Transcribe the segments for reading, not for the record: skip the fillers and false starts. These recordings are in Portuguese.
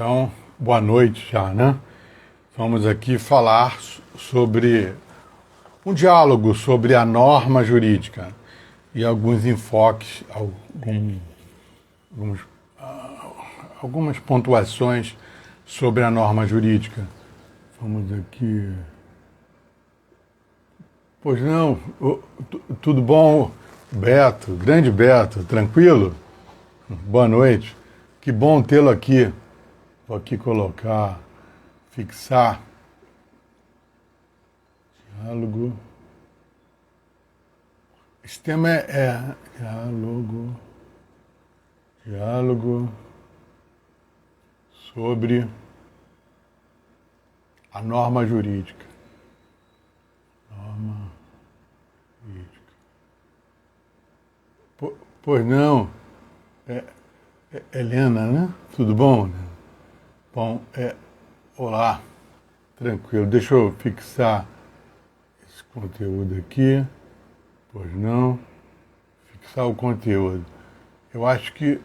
Então, boa noite já, né? Vamos aqui falar sobre um diálogo sobre a norma jurídica e alguns enfoques, algumas pontuações sobre a norma jurídica. Vamos aqui. Pois não, tudo bom, Beto? Grande Beto, tranquilo? Boa noite. Que bom tê-lo aqui. Vou aqui colocar, fixar, diálogo. Esse tema é diálogo sobre a norma jurídica. Norma jurídica. Pois não, Helena, né? Tudo bom? Né? Bom, olá, tranquilo, deixa eu fixar esse conteúdo aqui, pois não, fixar o conteúdo. Eu acho que,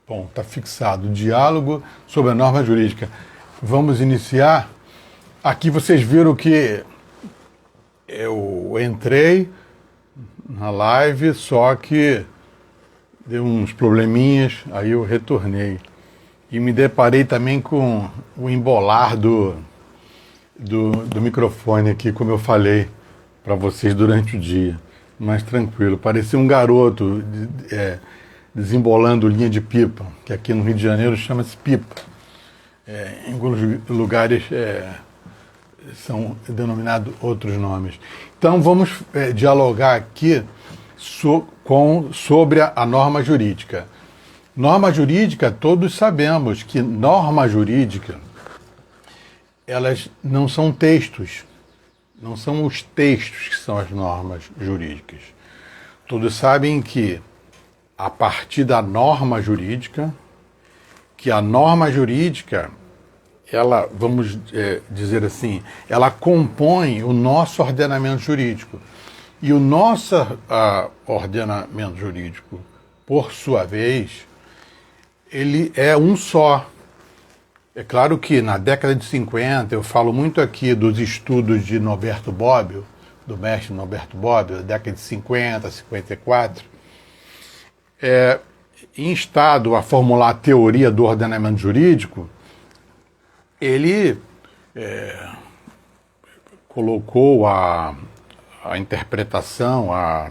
bom, está fixado, diálogo sobre a norma jurídica. Vamos iniciar. Aqui vocês viram que eu entrei na live, só que deu uns probleminhas, aí eu retornei. E me deparei também com o embolar do microfone aqui, como eu falei para vocês durante o dia. Mas tranquilo, parecia um garoto desembolando linha de pipa, que aqui no Rio de Janeiro chama-se pipa. Em alguns lugares são denominados outros nomes. Então vamos dialogar aqui sobre a norma jurídica. Norma jurídica, todos sabemos que norma jurídica, elas não são textos, não são os textos que são as normas jurídicas. Todos sabem que, a partir da norma jurídica, ela, vamos dizer assim, ela compõe o nosso ordenamento jurídico. E o nosso ordenamento jurídico, por sua vez, ele é um só. É claro que na década de 50, eu falo muito aqui dos estudos de Norberto Bobbio, do mestre Norberto Bobbio, da década de 50, 54, instado a formular a teoria do ordenamento jurídico, ele colocou a interpretação, a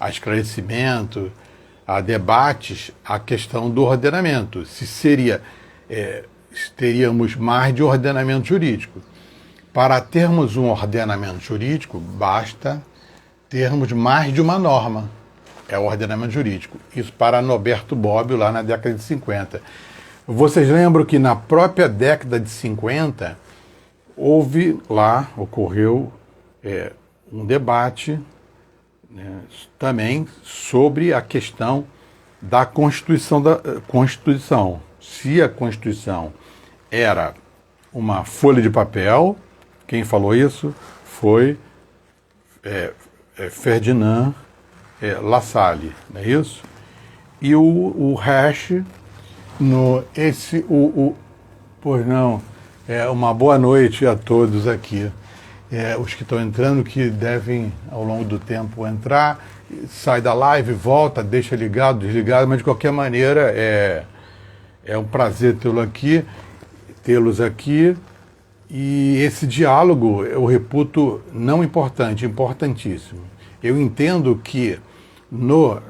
esclarecimento, a debates a questão do ordenamento, se teríamos mais de ordenamento jurídico. Para termos um ordenamento jurídico, basta termos mais de uma norma, é o ordenamento jurídico. Isso para Norberto Bobbio, lá na década de 50. Vocês lembram que na própria década de 50, ocorreu um debate, né, também sobre a questão da Constituição. Se a Constituição era uma folha de papel, quem falou isso foi Ferdinand Lassalle, não é isso? E o Hash, pois não, uma boa noite a todos aqui. Os que estão entrando, que devem, ao longo do tempo, entrar, sai da live, volta, deixa ligado, desligado, mas de qualquer maneira é um prazer tê-los aqui. E esse diálogo eu reputo não importante, importantíssimo. Eu entendo que no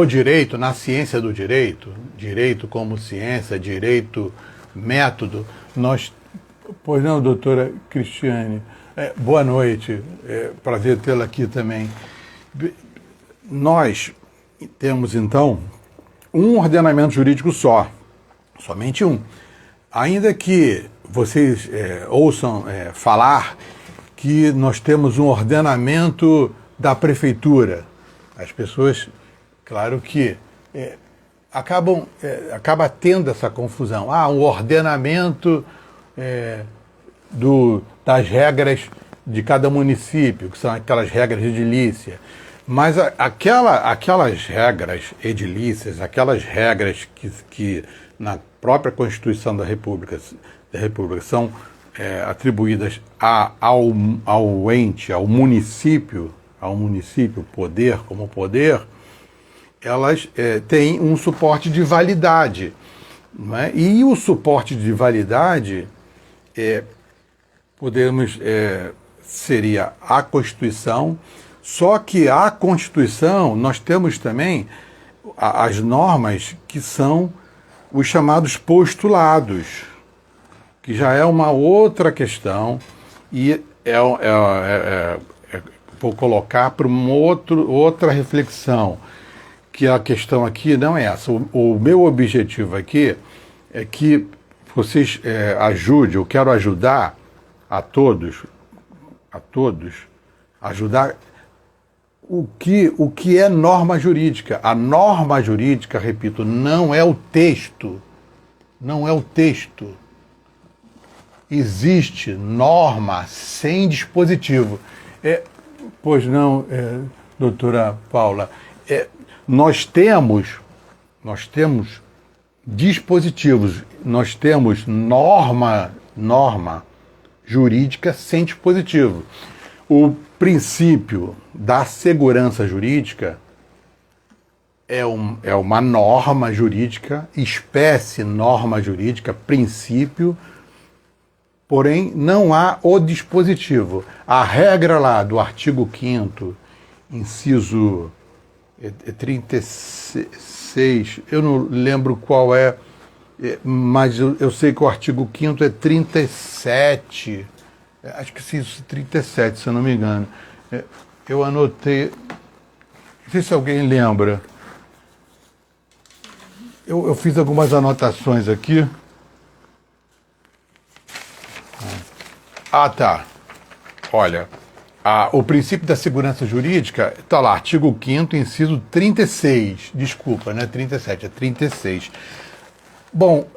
direito, na ciência do direito, direito como ciência, direito método, Pois não, doutora Cristiane. Boa noite, prazer tê-la aqui também. Nós temos, então, um ordenamento jurídico só, somente um. Ainda que vocês ouçam falar que nós temos um ordenamento da prefeitura, as pessoas, claro que acaba tendo essa confusão. Um ordenamento das regras de cada município, que são aquelas regras de edilícia. Mas aquelas regras edilícias, aquelas regras que na própria Constituição da República são atribuídas ao ente, ao município, poder como poder, elas têm um suporte de validade. Não é? E o suporte de validade seria a Constituição, só que a Constituição, nós temos também as normas que são os chamados postulados, que já é uma outra questão, e vou colocar para uma outra reflexão, que a questão aqui não é essa. O meu objetivo aqui é que vocês ajudem, eu quero ajudar a todos, ajudar o que é norma jurídica. A norma jurídica, repito, não é o texto. Não é o texto. Existe norma sem dispositivo. Pois não, doutora Paula. Nós temos dispositivos, nós temos norma jurídica sem dispositivo. O princípio da segurança jurídica é uma norma jurídica, espécie norma jurídica, princípio, porém não há o dispositivo. A regra lá do artigo 5º, inciso 36, eu não lembro qual mas eu sei que o artigo 5º é 37, acho que sim, 37, se eu não me engano. Eu anotei, não sei se alguém lembra. Eu fiz algumas anotações aqui. Tá. Olha, o princípio da segurança jurídica está lá, artigo 5º, inciso 36. Desculpa, não é 37, é 36. Bom,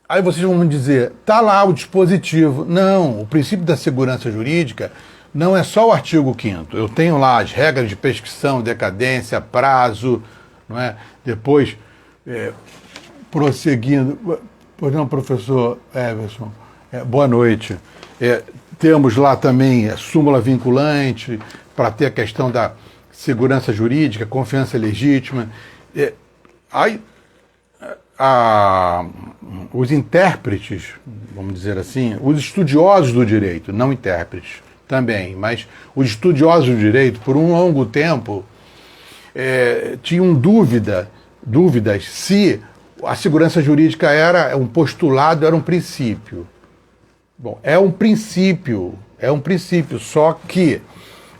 aí vocês vão me dizer, tá lá o dispositivo. Não, o princípio da segurança jurídica não é só o artigo 5º. Eu tenho lá as regras de prescrição, decadência, prazo, não é? Depois, prosseguindo. Pois não, professor Everson, boa noite. Temos lá também a súmula vinculante para ter a questão da segurança jurídica, confiança legítima. Aí, os intérpretes, vamos dizer assim, os estudiosos do direito, não intérpretes também, mas os estudiosos do direito, por um longo tempo, tinham dúvidas se a segurança jurídica era um postulado, era um princípio. Bom, é um princípio, só que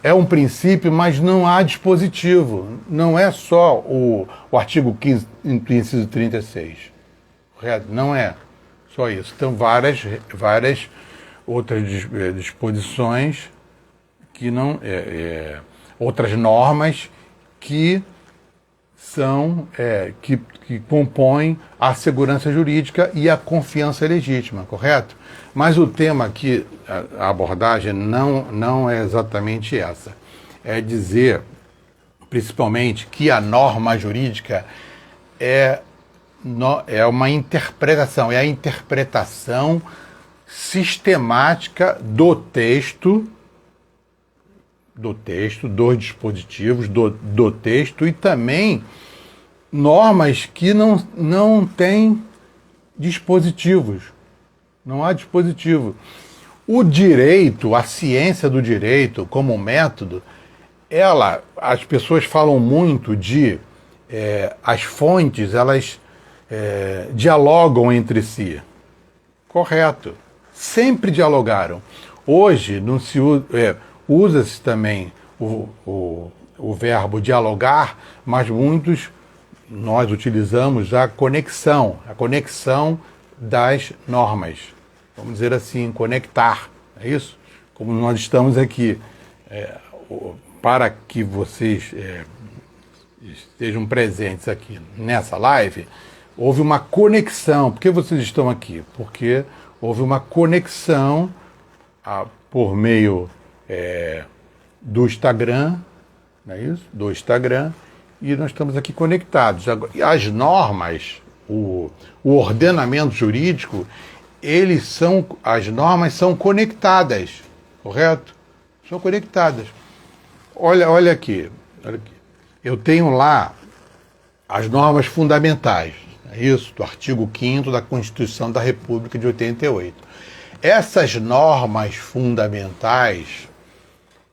é um princípio, mas não há dispositivo. Não é só o artigo 5º, inciso 36. Correto? Não é só isso. Então, várias outras disposições que não... outras normas que são... que compõem a segurança jurídica e a confiança legítima, correto? Mas o tema aqui, a abordagem não é exatamente essa. É dizer, principalmente, que a norma jurídica é uma interpretação, é a interpretação sistemática do texto, dos dispositivos, do texto, e também normas que não têm dispositivos. Não há dispositivo. O direito, a ciência do direito como método, as pessoas falam muito as fontes, elas dialogam entre si. Correto. Sempre dialogaram. Hoje não se usa-se também o verbo dialogar, mas nós utilizamos a conexão das normas. Vamos dizer assim, conectar, é isso? Como nós estamos aqui, para que vocês estejam presentes aqui nessa live, houve uma conexão. Por que vocês estão aqui? Porque houve uma conexão por meio do Instagram, não é isso? Do Instagram, e nós estamos aqui conectados. As normas, o ordenamento jurídico, as normas são conectadas, correto? São conectadas. Olha aqui. Eu tenho lá as normas fundamentais, é isso? Do artigo 5º da Constituição da República de 88. Essas normas fundamentais,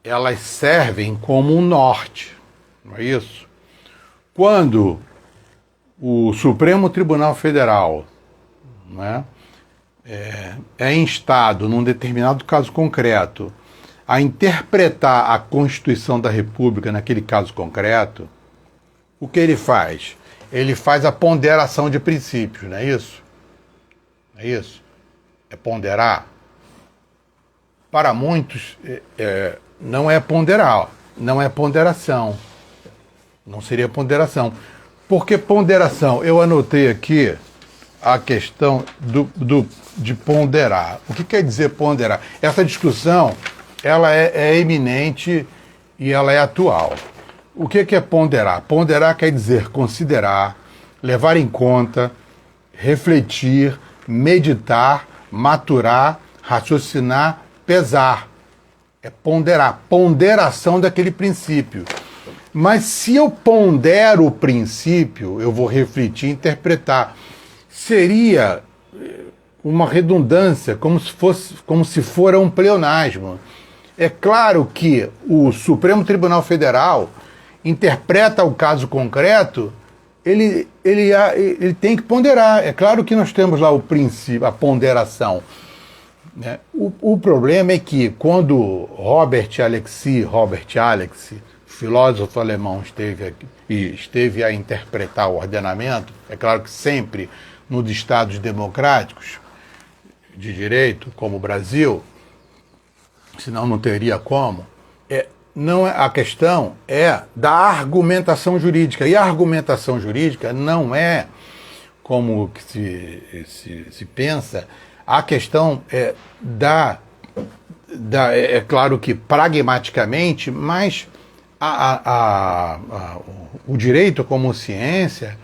elas servem como um norte, não é isso? Quando o Supremo Tribunal Federal, né, é instado, num determinado caso concreto, a interpretar a Constituição da República naquele caso concreto, o que ele faz? Ele faz a ponderação de princípios, não é isso? É isso? É ponderar. Para muitos, não é ponderar, não é ponderação. Não seria ponderação. Por que ponderação? Eu anotei aqui a questão de ponderar. O que quer dizer ponderar? Essa discussão, ela é eminente e ela é atual. O que é ponderar? Ponderar quer dizer considerar, levar em conta, refletir, meditar, maturar, raciocinar, pesar. É ponderar. Ponderação daquele princípio. Mas se eu pondero o princípio, eu vou refletir e interpretar. Seria uma redundância, como se for um pleonasmo. É claro que o Supremo Tribunal Federal interpreta o caso concreto, ele tem que ponderar. É claro que nós temos lá o princípio, a ponderação, né? O problema é que quando Robert Alexis, filósofo alemão, esteve a interpretar o ordenamento, é claro que sempre nos estados democráticos de direito, como o Brasil, senão não teria como, a questão é da argumentação jurídica. E a argumentação jurídica não é como que se pensa, a questão é é claro que pragmaticamente, mas o direito como ciência,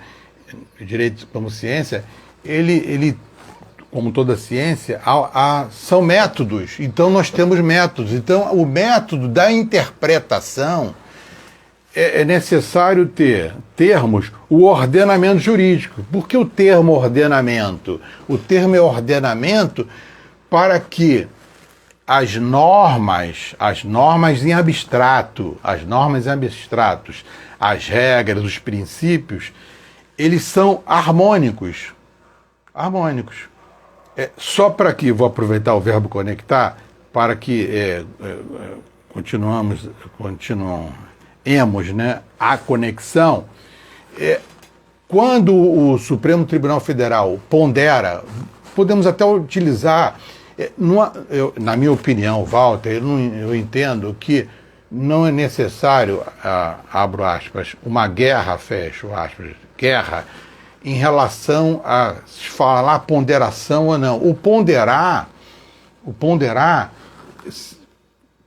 ele como toda ciência, são métodos. Então nós temos métodos. Então o método da interpretação é necessário termos o ordenamento jurídico. Por que o termo ordenamento? O termo é ordenamento para que as normas em abstrato, as regras, os princípios, eles são harmônicos. Só para que, vou aproveitar o verbo conectar, para que continuemos, né, a conexão. Quando o Supremo Tribunal Federal pondera, podemos até utilizar, na minha opinião, Walter, eu entendo que não é necessário, abro aspas, uma guerra, fecho aspas, guerra, em relação a se falar ponderação ou não. O ponderar,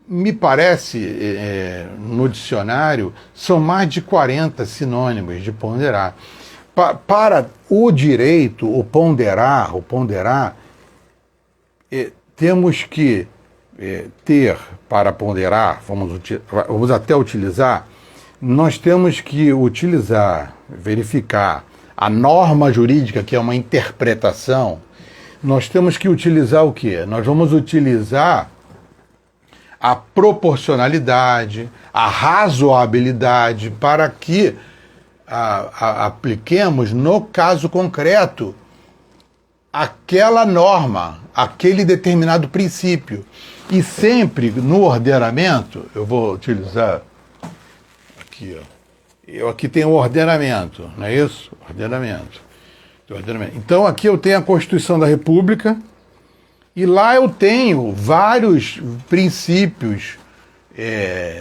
me parece, no dicionário, são mais de 40 sinônimos de ponderar. Para o direito, o ponderar, temos que ter, para ponderar, vamos até utilizar, nós temos que verificar a norma jurídica, que é uma interpretação. Nós temos que utilizar o quê? Nós vamos utilizar a proporcionalidade, a razoabilidade, para que apliquemos no caso concreto aquela norma, aquele determinado princípio. E sempre no ordenamento, eu vou utilizar aqui, ó. Eu aqui tenho o ordenamento, não é isso? Ordenamento. Então aqui eu tenho a Constituição da República e lá eu tenho vários princípios,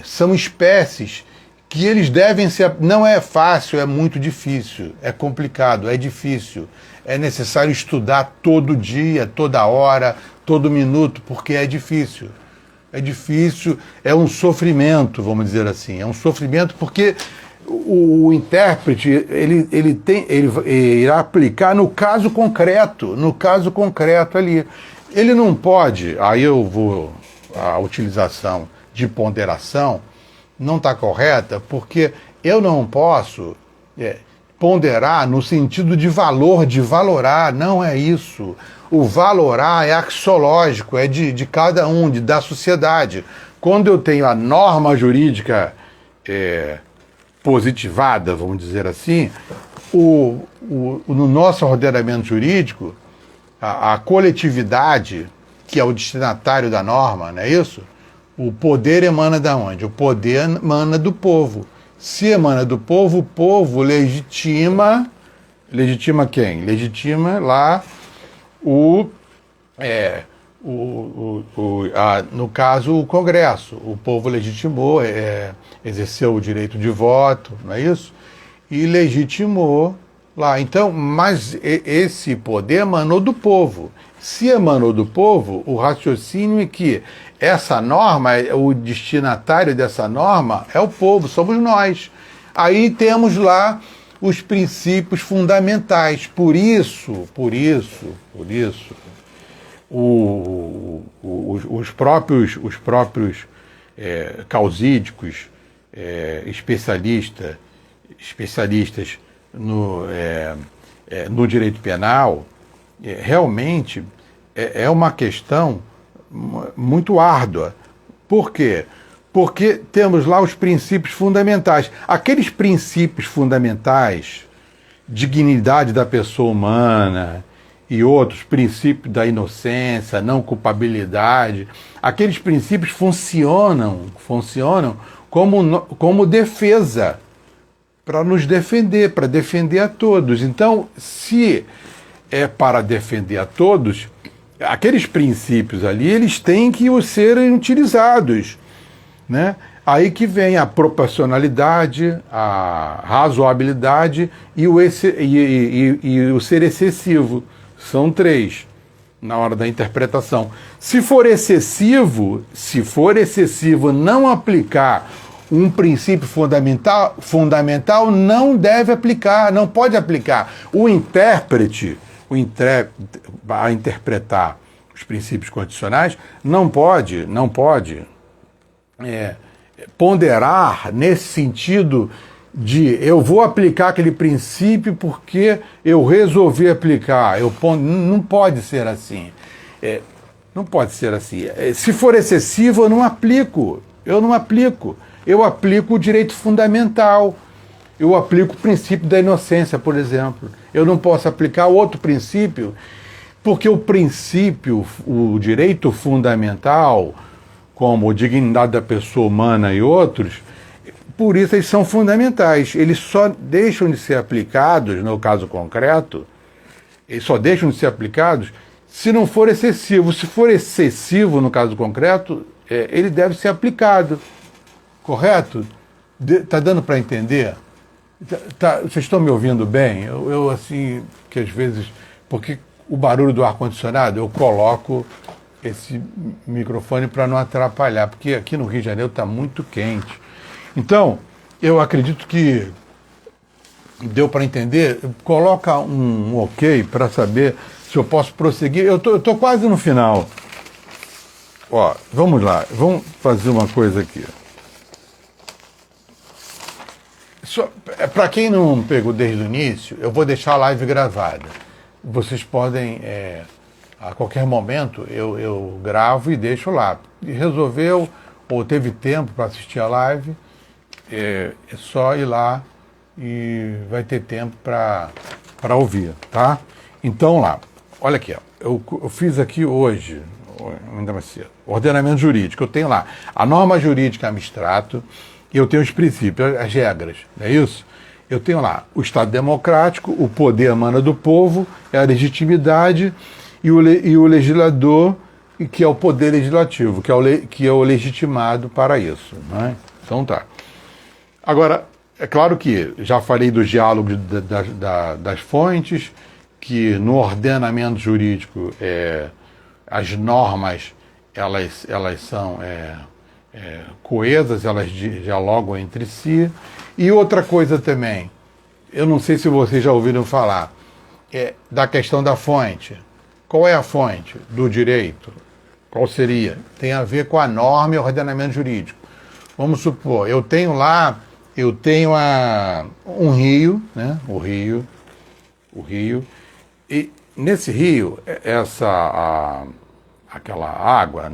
são espécies que eles devem ser... Não é fácil, é muito difícil, é complicado, é difícil. É necessário estudar todo dia, toda hora, todo minuto, porque é difícil. é difícil, é um sofrimento, vamos dizer assim. É um sofrimento porque o intérprete ele irá aplicar no caso concreto ali. Ele não pode, a utilização de ponderação não está correta, porque eu não posso ponderar no sentido de valor, de valorar, não é isso. O valorar é axiológico, é de cada um, da sociedade. Quando eu tenho a norma jurídica positivada, vamos dizer assim, no nosso ordenamento jurídico, a coletividade, que é o destinatário da norma, não é isso? O poder emana de onde? O poder emana do povo. Se emana do povo, o povo legitima quem? Legitima lá no caso, o Congresso. O povo legitimou, exerceu o direito de voto, não é isso? E legitimou lá. Então, mas esse poder emanou do povo. Se emanou do povo, o raciocínio é que essa norma, o destinatário dessa norma é o povo, somos nós. Aí temos lá os princípios fundamentais. Por isso, os próprios causídicos, especialistas no direito penal, realmente é uma questão muito árdua. Por quê? Porque temos lá os princípios fundamentais. Aqueles princípios fundamentais, dignidade da pessoa humana e outros princípios da inocência, não culpabilidade, aqueles princípios funcionam como defesa, para nos defender, para defender a todos. Então, se é para defender a todos, aqueles princípios ali, eles têm que serem utilizados, né? Aí que vem a proporcionalidade, a razoabilidade e o ser excessivo. São três na hora da interpretação. Se for excessivo não aplicar um princípio fundamental não deve aplicar, não pode aplicar. O intérprete a interpretar os princípios constitucionais não pode ponderar nesse sentido de eu vou aplicar aquele princípio porque eu resolvi aplicar. Não pode ser assim. Não pode ser assim. Se for excessivo, eu não aplico. Eu aplico o direito fundamental. Eu aplico o princípio da inocência, por exemplo. Eu não posso aplicar outro princípio, porque o direito fundamental, como a dignidade da pessoa humana e outros, por isso eles são fundamentais. Eles só deixam de ser aplicados, no caso concreto, eles só deixam de ser aplicados se não for excessivo. Se for excessivo, no caso concreto, ele deve ser aplicado. Correto? Está dando para entender? Vocês estão me ouvindo bem? Eu assim, que às vezes, porque o barulho do ar-condicionado, eu coloco esse microfone para não atrapalhar, porque aqui no Rio de Janeiro está muito quente. Então, eu acredito que deu para entender. Coloca um ok para saber se eu posso prosseguir. Eu tô quase no final. Ó, vamos lá, vamos fazer uma coisa aqui. Para quem não pegou desde o início, eu vou deixar a live gravada. Vocês podem, a qualquer momento, eu gravo e deixo lá. Resolveu ou teve tempo para assistir a live, é só ir lá e vai ter tempo para ouvir, tá? Então lá, olha aqui, ó, eu fiz aqui hoje, ainda mais cedo, ordenamento jurídico. Eu tenho lá a norma jurídica abstrato, e eu tenho os princípios, as regras, não é isso? Eu tenho lá o Estado democrático, o poder emana do povo, é a legitimidade, e o legislador, que é o poder legislativo, que é o legitimado para isso, não é? Então tá. Agora, é claro que já falei dos diálogos das fontes, que no ordenamento jurídico as normas elas são coesas, elas dialogam entre si. E outra coisa também, eu não sei se vocês já ouviram falar, da questão da fonte. Qual é a fonte do direito? Qual seria? Tem a ver com a norma e o ordenamento jurídico. Vamos supor, eu tenho um rio, né? O rio, e nesse rio, aquela água,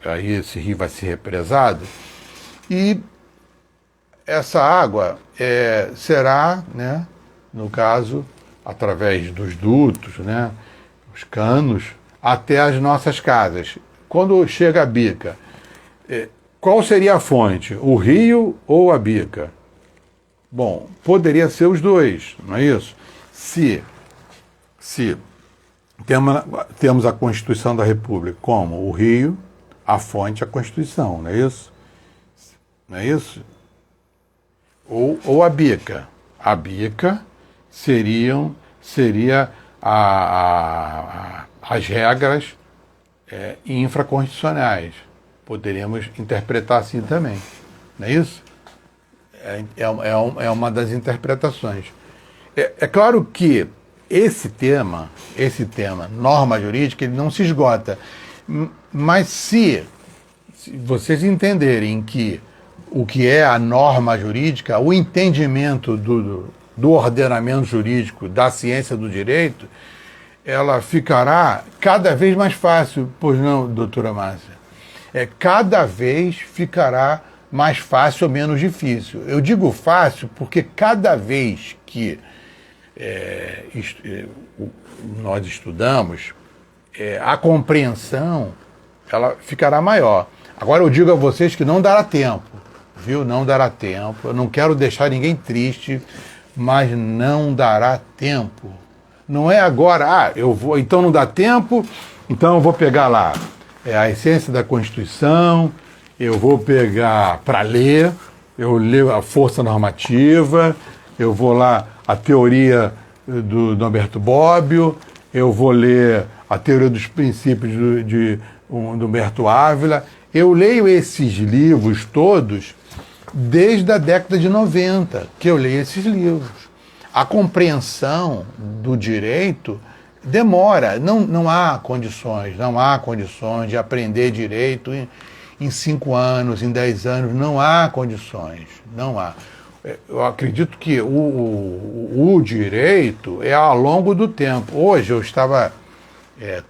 aí esse rio vai ser represado, e essa água será, né, no caso, através dos dutos, né, os canos, até as nossas casas. Quando chega a bica, qual seria a fonte? O rio ou a bica? Bom, poderia ser os dois, não é isso? Se temos a Constituição da República como o rio, a fonte, a Constituição, não é isso? Não é isso? Ou a bica. A bica seria as regras infraconstitucionais. Poderíamos interpretar assim também, não é isso? É uma das interpretações. É claro que esse tema, norma jurídica, ele não se esgota. Mas se vocês entenderem que o que é a norma jurídica, o entendimento do ordenamento jurídico, da ciência do direito, ela ficará cada vez mais fácil, pois não, doutora Márcia? Cada vez ficará mais fácil ou menos difícil. Eu digo fácil porque cada vez que nós estudamos, a compreensão ela ficará maior. Agora eu digo a vocês que não dará tempo, viu? Não dará tempo. Eu não quero deixar ninguém triste, mas não dará tempo. Não é agora, então não dá tempo, então eu vou pegar lá a essência da Constituição, eu vou pegar para ler, eu leio a força normativa, eu vou lá a teoria do Humberto Bobbio, eu vou ler a teoria dos princípios do Humberto Ávila. Eu leio esses livros todos desde a década de 90, que eu leio esses livros. A compreensão do direito demora, não há condições de aprender direito em 5 anos, em 10 anos, não há condições, não há. Eu acredito que o direito é ao longo do tempo. Hoje eu estava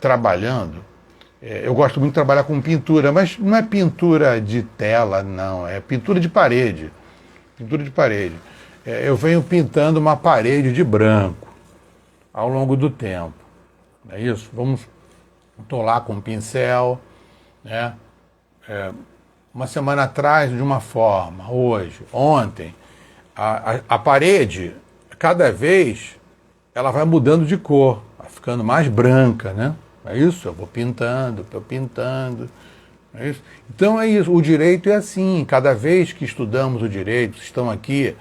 trabalhando, eu gosto muito de trabalhar com pintura, mas não é pintura de tela, não, é pintura de parede. Pintura de parede. Eu venho pintando uma parede de branco ao longo do tempo. É isso? Estou lá com um pincel, né? Uma semana atrás de uma forma, hoje, ontem. A parede, cada vez, ela vai mudando de cor, vai ficando mais branca, né? É isso? Eu vou pintando. É isso? Então é isso, o direito é assim, cada vez que estudamos o direito, estão aqui,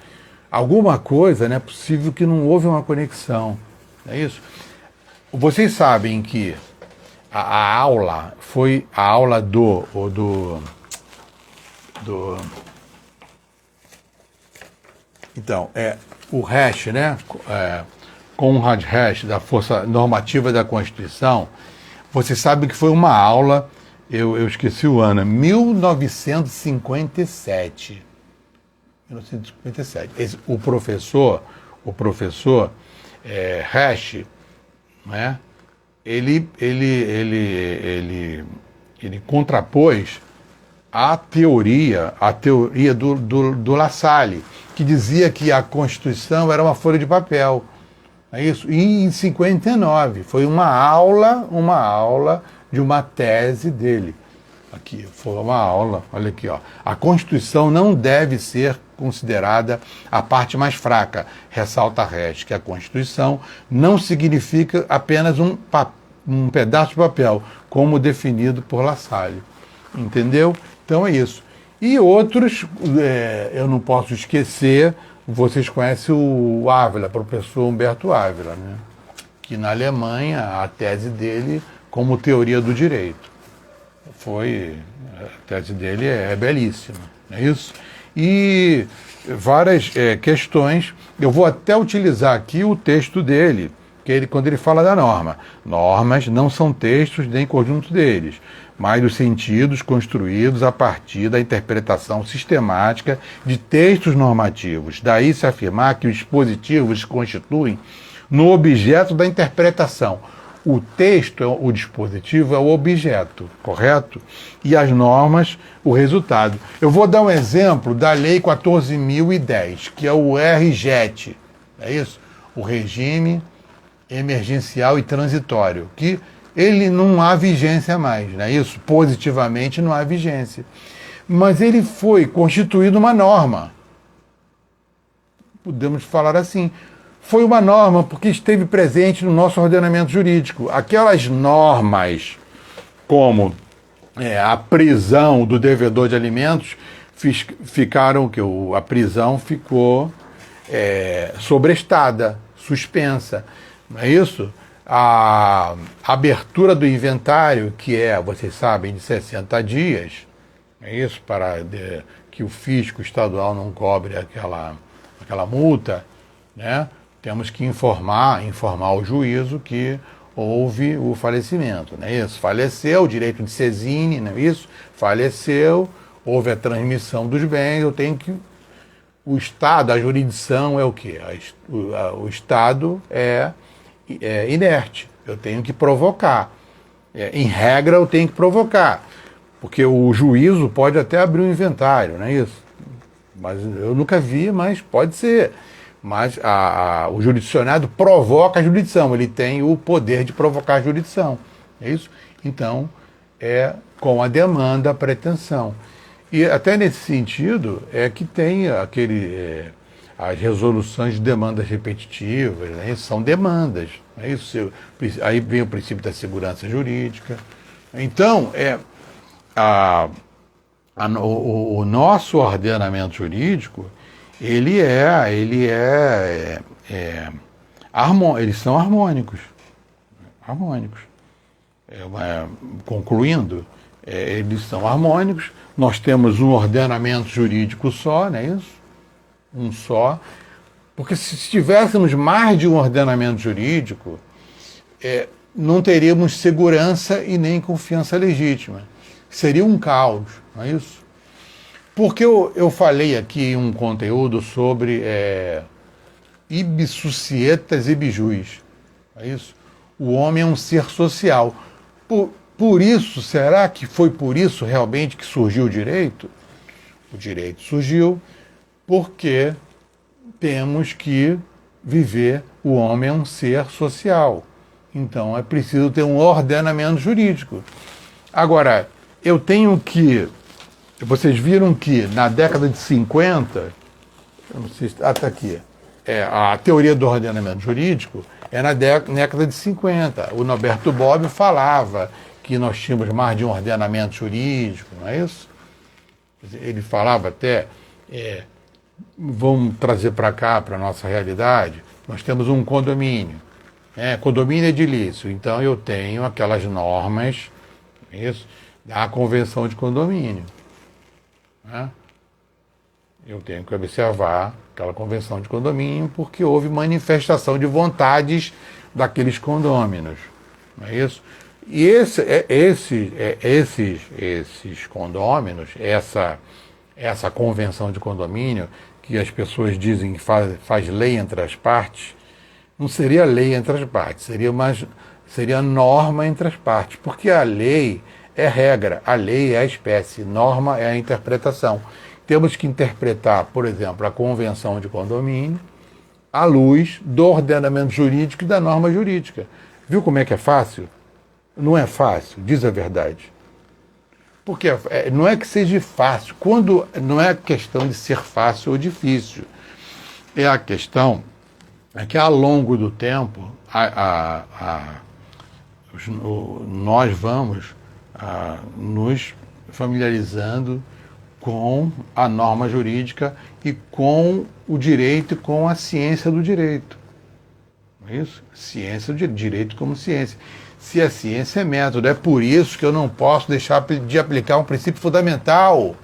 alguma coisa, não é possível que não houve uma conexão, é isso? Vocês sabem que a aula foi a aula Então, o Resch, né? Konrad Resch, da Força Normativa da Constituição, você sabe que foi uma aula, eu esqueci o ano, 1957. 1957. O professor Resch, né? Ele contrapôs a teoria do La Salle, que dizia que a Constituição era uma folha de papel. É isso? E em 59 foi uma aula de uma tese dele. Aqui, foi uma aula, olha aqui, ó. A Constituição não deve ser considerada a parte mais fraca, ressalta Resch, que a Constituição não significa apenas um pedaço de papel, como definido por La Salle. Entendeu? Então é isso. E outros, eu não posso esquecer, vocês conhecem o Ávila, professor Humberto Ávila, né? Que na Alemanha a tese dele como teoria do direito. A tese dele é belíssima, não é isso? E várias questões, eu vou até utilizar aqui o texto dele, quando ele fala da norma. Normas não são textos nem conjunto deles, mas os sentidos construídos a partir da interpretação sistemática de textos normativos. Daí se afirmar que os dispositivos se constituem no objeto da interpretação. O texto, o dispositivo, é o objeto, correto? E as normas, o resultado. Eu vou dar um exemplo da Lei 14.010, que é o RJET, é isso? O Regime Emergencial e Transitório, que ele não há vigência mais, não é isso? Positivamente não há vigência. Mas ele foi constituído uma norma. Podemos falar assim. Foi uma norma porque esteve presente no nosso ordenamento jurídico. Aquelas normas, como a prisão do devedor de alimentos, ficaram que a prisão ficou sobrestada, suspensa, não é isso? A abertura do inventário, que vocês sabem, de 60 dias, é isso, para que o fisco estadual não cobre aquela multa, né? Temos que informar o juízo que houve o falecimento, não é isso? Faleceu, o direito de sesine, não é isso? Faleceu, houve a transmissão dos bens, eu tenho que... O Estado, a jurisdição é o quê? O Estado é inerte, eu tenho que provocar. Em regra, eu tenho que provocar, porque o juízo pode até abrir um inventário, não é isso? Mas eu nunca vi, mas pode ser. Mas o jurisdicionado provoca a jurisdição, ele tem o poder de provocar a jurisdição, é isso? Então, com a demanda, a pretensão. E até nesse sentido é que tem as resoluções de demandas repetitivas, né? São demandas, é isso? Aí vem o princípio da segurança jurídica. Então, o nosso ordenamento jurídico, eles são harmônicos. Concluindo, eles são harmônicos. Nós temos um ordenamento jurídico só, não é isso? Um só. Porque se tivéssemos mais de um ordenamento jurídico, não teríamos segurança e nem confiança legítima. Seria um caos, não é isso? Porque eu falei aqui um conteúdo sobre ibi societas ibi jus, é isso? O homem é um ser social. Por isso, será que foi por isso realmente que surgiu o direito? O direito surgiu porque temos que viver, o homem é um ser social. Então é preciso ter um ordenamento jurídico. Agora, eu tenho que... Vocês viram que na década de 50, eu não sei se está aqui, a teoria do ordenamento jurídico na década de 50. O Norberto Bobbio falava que nós tínhamos mais de um ordenamento jurídico, não é isso? Ele falava até, vamos trazer para cá, para a nossa realidade, nós temos um condomínio. Condomínio edilício, então eu tenho aquelas normas, isso, da convenção de condomínio. Eu tenho que observar aquela convenção de condomínio porque houve manifestação de vontades daqueles condôminos, não é isso? E esses condôminos, essa convenção de condomínio, que as pessoas dizem que faz lei entre as partes, não seria lei entre as partes, seria norma entre as partes, porque a lei é regra, a lei é a espécie, norma é a interpretação. Temos que interpretar, por exemplo, a convenção de condomínio à luz do ordenamento jurídico e da norma jurídica. Viu como é que é fácil? Não é fácil, diz a verdade. Porque não é que seja fácil, não é questão de ser fácil ou difícil. A questão é que ao longo do tempo nós vamos nos familiarizando com a norma jurídica e com o direito e com a ciência do direito. Não é isso? Ciência do direito como ciência. se a ciência é método. É por isso que eu não posso deixar de aplicar um princípio fundamental.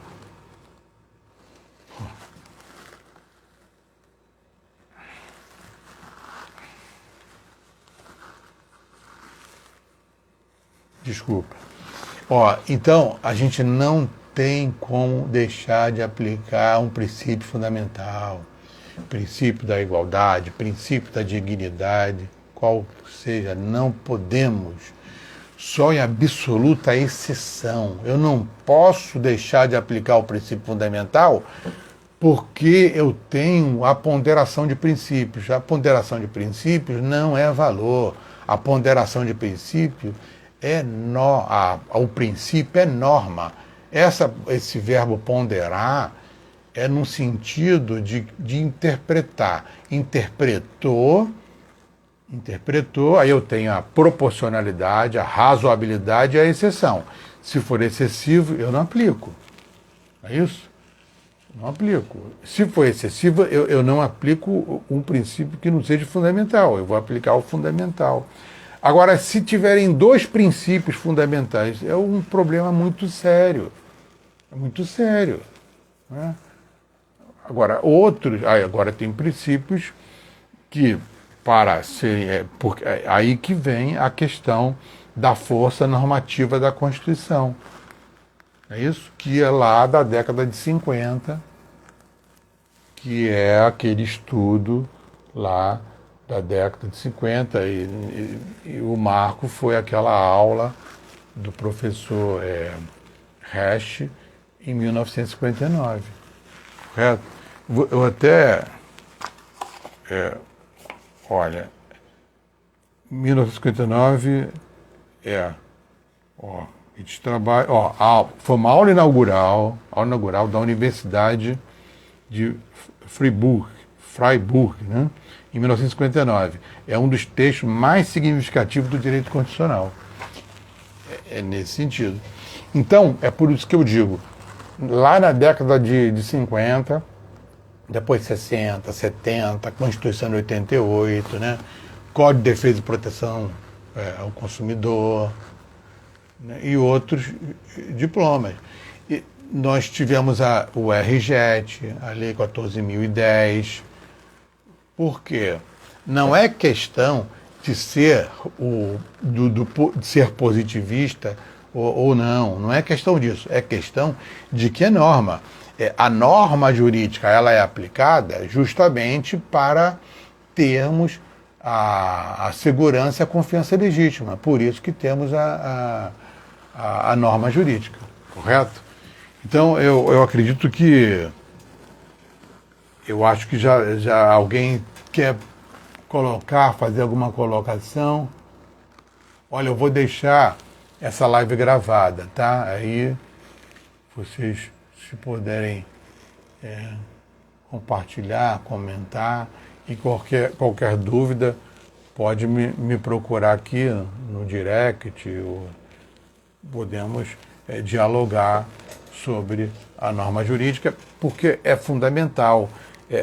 Desculpa. Então, a gente não tem como deixar de aplicar um princípio fundamental. Princípio da igualdade, princípio da dignidade, qual seja, não podemos. Só em absoluta exceção. Eu não posso deixar de aplicar o princípio fundamental porque eu tenho a ponderação de princípios. A ponderação de princípios não é valor. A ponderação de princípio o princípio é norma. Esse verbo ponderar é no sentido de interpretar. Interpretou, aí eu tenho a proporcionalidade, a razoabilidade e a exceção. Se for excessivo, eu não aplico. É isso? Não aplico. Se for excessivo, eu não aplico um princípio que não seja fundamental. Eu vou aplicar o fundamental. Agora, se tiverem dois princípios fundamentais, é um problema muito sério. É muito sério. Né? Agora, agora tem princípios que, para serem. Aí que vem a questão da força normativa da Constituição. É isso? Que é lá da década de 50, que é aquele estudo lá da década de 50, e o marco foi aquela aula do professor Resch em 1959. Correto? Eu até... olha, 1959 a gente trabalha... foi uma aula inaugural da Universidade de Freiburg, né? Em 1959. É um dos textos mais significativos do direito constitucional. É nesse sentido. Então, é por isso que eu digo, lá na década de 50, depois 60, 70, Constituição de 88, né? Código de Defesa e Proteção ao Consumidor, né? E outros diplomas. E nós tivemos o RJET, a Lei 14.010. Por quê? Não é questão de ser, de ser positivista ou não é questão disso, é questão de que é norma. A norma jurídica ela é aplicada justamente para termos a segurança e a confiança legítima. Por isso que temos a norma jurídica, correto? Então, eu acredito que... Eu acho que já alguém quer fazer alguma colocação. Olha, eu vou deixar essa live gravada, tá? Aí vocês, se puderem compartilhar, comentar, e qualquer dúvida pode me procurar aqui no direct, ou podemos dialogar sobre a norma jurídica, porque é fundamental.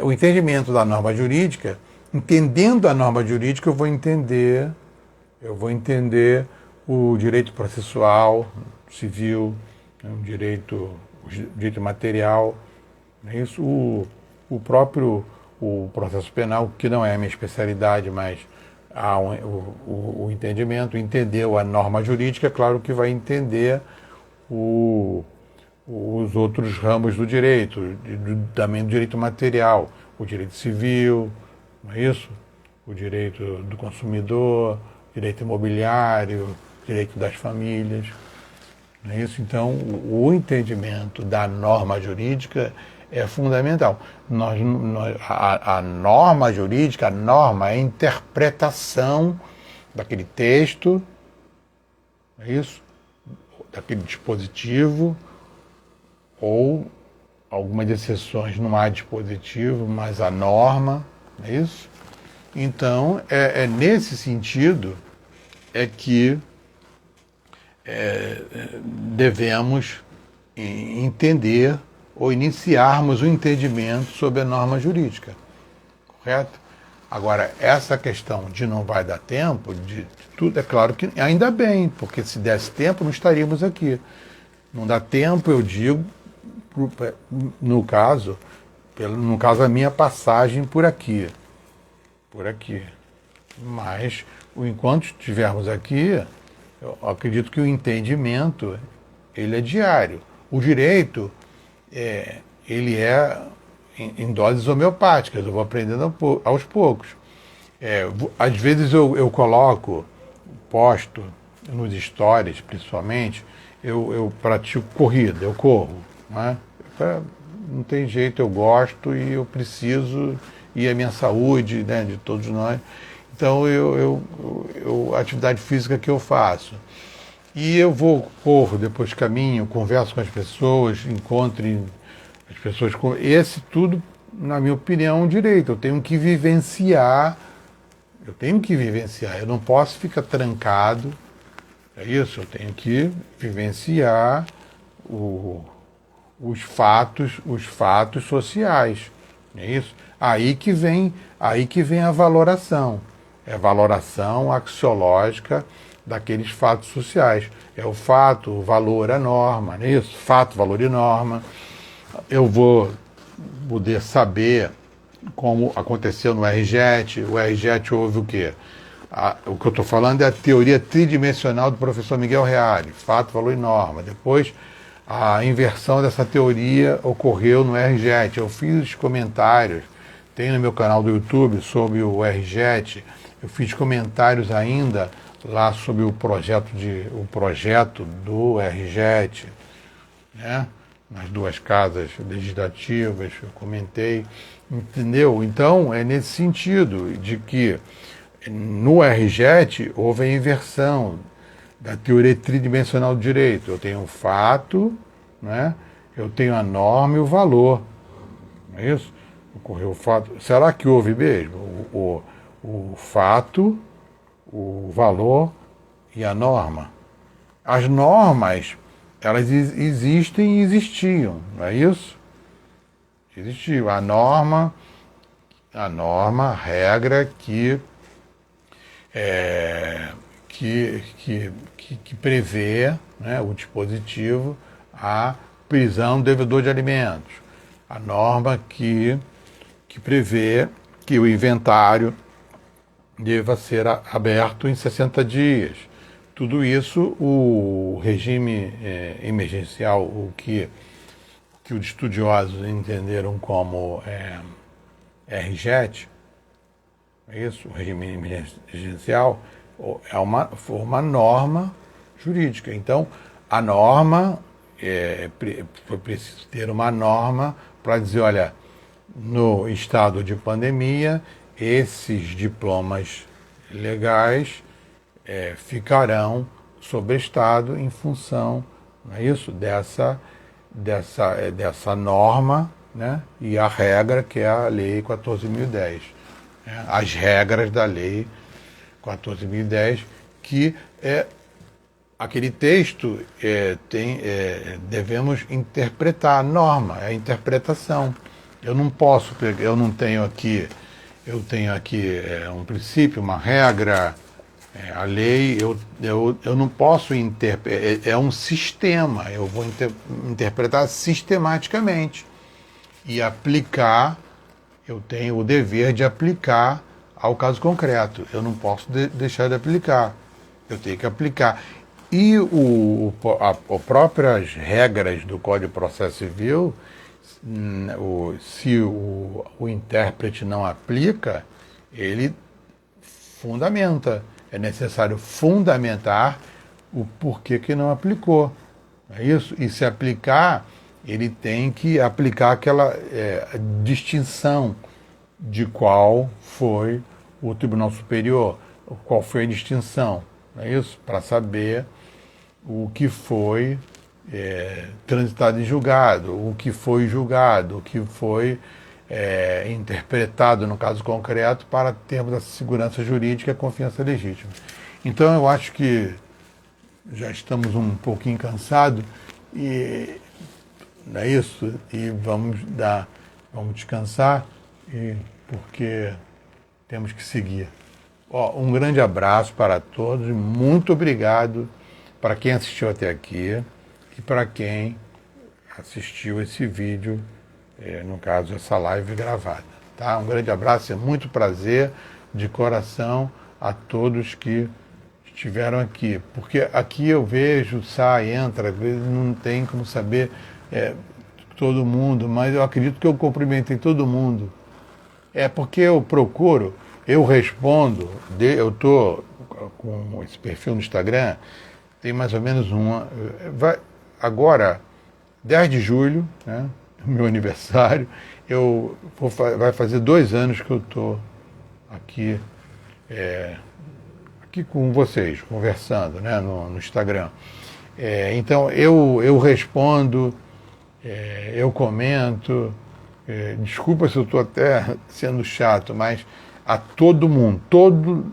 O entendimento da norma jurídica, entendendo a norma jurídica, eu vou entender o direito processual, civil, né, o direito material, né, isso, o processo penal, que não é a minha especialidade, mas há o entendimento, entendeu a norma jurídica, é claro que vai entender os outros ramos do direito, também do direito material, o direito civil, não é isso? O direito do consumidor, direito imobiliário, direito das famílias, não é isso? Então, o entendimento da norma jurídica é fundamental. A norma jurídica, a norma é a interpretação daquele texto, não é isso? Daquele dispositivo, ou algumas exceções não há dispositivo, mas a norma, não é isso? Então, nesse sentido que devemos entender ou iniciarmos o entendimento sobre a norma jurídica, correto? Agora, essa questão de não vai dar tempo, de tudo, é claro que ainda bem, porque se desse tempo não estaríamos aqui. Não dá tempo, eu digo, no caso, a minha passagem por aqui. Por aqui. Mas, enquanto estivermos aqui, eu acredito que o entendimento, ele é diário. O direito, ele é em doses homeopáticas, eu vou aprendendo aos poucos. Às vezes eu coloco, posto nos stories, principalmente, eu pratico corrida, eu corro, né? Não tem jeito, eu gosto e eu preciso, e a minha saúde, né, de todos nós. Então, a atividade física que eu faço. E eu vou, corro, depois caminho, converso com as pessoas, encontro as pessoas. Esse tudo, na minha opinião, é um direito. Eu tenho que vivenciar, eu não posso ficar trancado, é isso, eu tenho que vivenciar os fatos sociais, é isso? Aí que vem a valoração, é a valoração axiológica daqueles fatos sociais. É o fato, o valor, a norma, não é isso? Fato, valor e norma. Eu vou poder saber como aconteceu no RJET. O RJET houve o quê? O que eu estou falando é a teoria tridimensional do professor Miguel Reale, fato, valor e norma. Depois, a inversão dessa teoria ocorreu no RJET. Eu fiz comentários, tem no meu canal do YouTube sobre o RJET, eu fiz comentários ainda lá sobre o projeto do RJET, né? Nas duas casas legislativas, eu comentei, entendeu? Então, é nesse sentido de que no RJET houve a inversão da teoria tridimensional do direito. Eu tenho o fato, né? Eu tenho a norma e o valor. Não é isso? Ocorreu o fato. Será que houve mesmo? O fato, o valor e a norma. As normas, elas existem e existiam, não é isso? Existiu. A norma, a regra que prevê, né, o dispositivo, a prisão do devedor de alimentos. A norma que prevê que o inventário deva ser aberto em 60 dias. Tudo isso, o regime emergencial, o que os estudiosos entenderam como RJET, é isso, o regime emergencial, foi uma norma jurídica. Então, a norma, foi preciso ter uma norma para dizer, olha, no estado de pandemia, esses diplomas legais ficarão sobrestado em função, não é isso, dessa norma, né, e a regra que é a Lei 14.010. As regras da Lei 14.010, que aquele texto devemos interpretar a norma, é a interpretação. Eu não posso pegar, eu tenho aqui um princípio, uma regra, a lei, eu não posso interpretar, é um sistema, eu vou interpretar sistematicamente e aplicar. Eu tenho o dever de aplicar ao caso concreto. Eu não posso deixar de aplicar. Eu tenho que aplicar. E as próprias regras do Código de Processo Civil, se o intérprete não aplica, ele fundamenta. É necessário fundamentar o porquê que não aplicou. É isso? E se aplicar, ele tem que aplicar aquela distinção de qual foi o Tribunal Superior, qual foi a distinção, não é isso? Para saber o que foi transitado em julgado, o que foi julgado, o que foi interpretado no caso concreto para termos a segurança jurídica e a confiança legítima. Então eu acho que já estamos um pouquinho cansados e não é isso? E vamos descansar, porque temos que seguir. Ó, um grande abraço para todos e muito obrigado para quem assistiu até aqui e para quem assistiu esse vídeo, no caso, essa live gravada. Tá? Um grande abraço, é muito prazer, de coração, a todos que estiveram aqui. Porque aqui eu vejo, sai, entra, às vezes não tem como saber todo mundo, mas eu acredito que eu cumprimentei todo mundo. É porque eu procuro, eu respondo, eu estou com esse perfil no Instagram, tem mais ou menos agora, 10 de julho, né, meu aniversário, vai fazer 2 anos que eu estou aqui, aqui com vocês, conversando, né, no Instagram. Então eu respondo, eu comento, desculpa se eu estou até sendo chato, mas a todo mundo,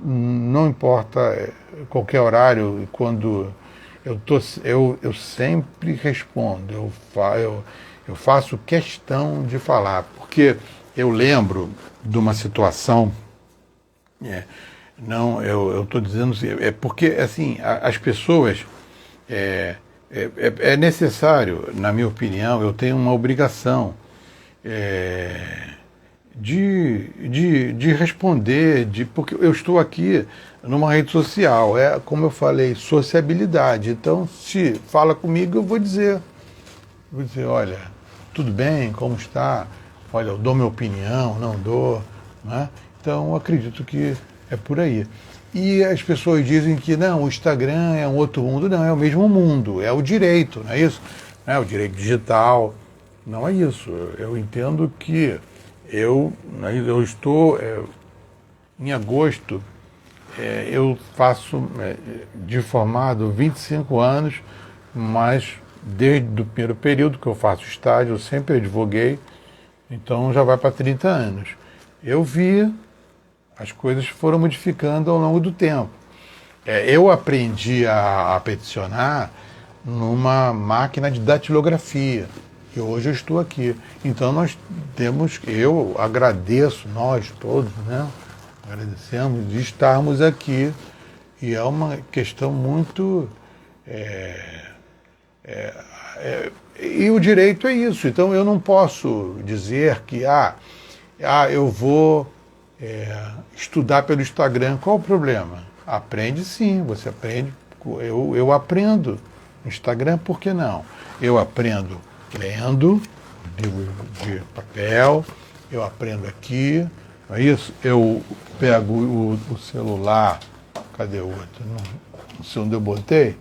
não importa qualquer horário, quando eu sempre respondo, eu faço questão de falar, porque eu lembro de uma situação, não, eu estou dizendo assim, porque assim, as pessoas, é necessário, na minha opinião, eu tenho uma obrigação de responder, porque eu estou aqui numa rede social, como eu falei, sociabilidade. Então, se fala comigo, eu vou dizer, olha, tudo bem, como está? Olha, eu dou minha opinião, não dou, né? Então, eu acredito que é por aí. E as pessoas dizem que não, o Instagram é um outro mundo. Não, é o mesmo mundo, é o direito, não é isso? O direito digital, não é isso. Eu entendo que eu estou, em agosto, eu faço de formado 25 anos, mas desde o primeiro período que eu faço estágio, eu sempre advoguei, então já vai para 30 anos. Eu vi, as coisas foram modificando ao longo do tempo. Eu aprendi a peticionar numa máquina de datilografia, e hoje eu estou aqui. Então eu agradeço, nós todos, né? Agradecemos de estarmos aqui, e é uma questão muito... e o direito é isso. Então eu não posso dizer que eu vou estudar pelo Instagram. Qual o problema? Aprende sim, você aprende. Eu aprendo no Instagram, por que não? Eu aprendo lendo, livro de papel, eu aprendo aqui, não é isso? Eu pego o celular, cadê o outro? Não sei onde eu botei.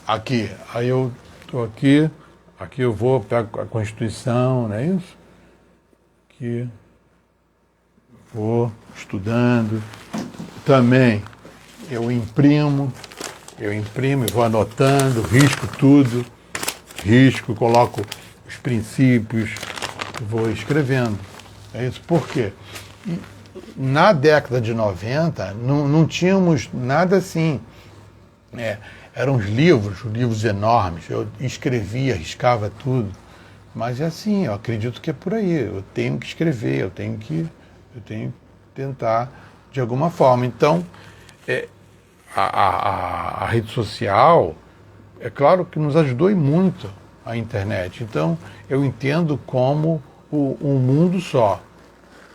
Aqui, aí eu estou aqui eu vou, pego a Constituição, não é isso? Aqui, vou estudando. Também eu imprimo e vou anotando, risco tudo, coloco os princípios, vou escrevendo. É isso. Por quê? Na década de 90, não tínhamos nada assim. Eram livros enormes, eu escrevia, riscava tudo. Mas é assim, eu acredito que é por aí. Eu tenho que escrever, eu tenho que tentar de alguma forma. Então, a rede social, é claro que nos ajudou e muito, a internet. Então, eu entendo como um mundo só.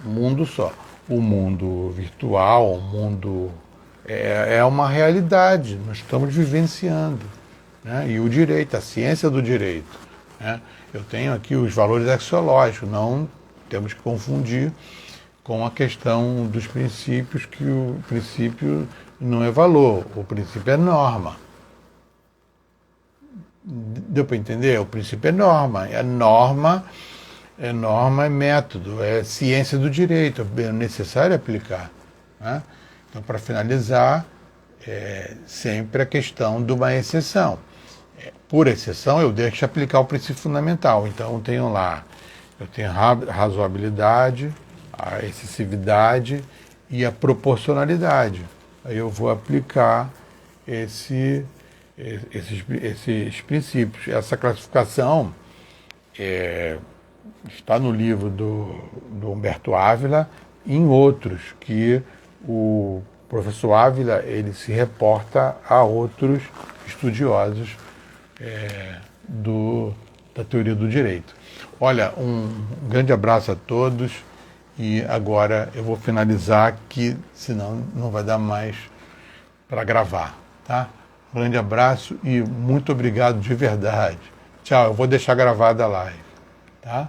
O mundo virtual, o mundo é uma realidade, nós estamos vivenciando, né? E o direito, a ciência do direito, né? Eu tenho aqui os valores axiológicos, não temos que confundir com a questão dos princípios, que o princípio não é valor, o princípio é norma. Deu para entender? O princípio é norma. É método, é ciência do direito, é necessário aplicar, né? Então, para finalizar, sempre a questão de uma exceção. Por exceção, eu deixo de aplicar o princípio fundamental. Então, eu tenho razoabilidade, a excessividade e a proporcionalidade. Aí eu vou aplicar esses princípios. Essa classificação está no livro do Humberto Ávila e em outros que o professor Ávila ele se reporta a outros estudiosos da teoria do direito. Olha, um grande abraço a todos e agora eu vou finalizar que senão não vai dar mais para gravar, tá? Um grande abraço e muito obrigado de verdade. Tchau, eu vou deixar gravada a live, tá?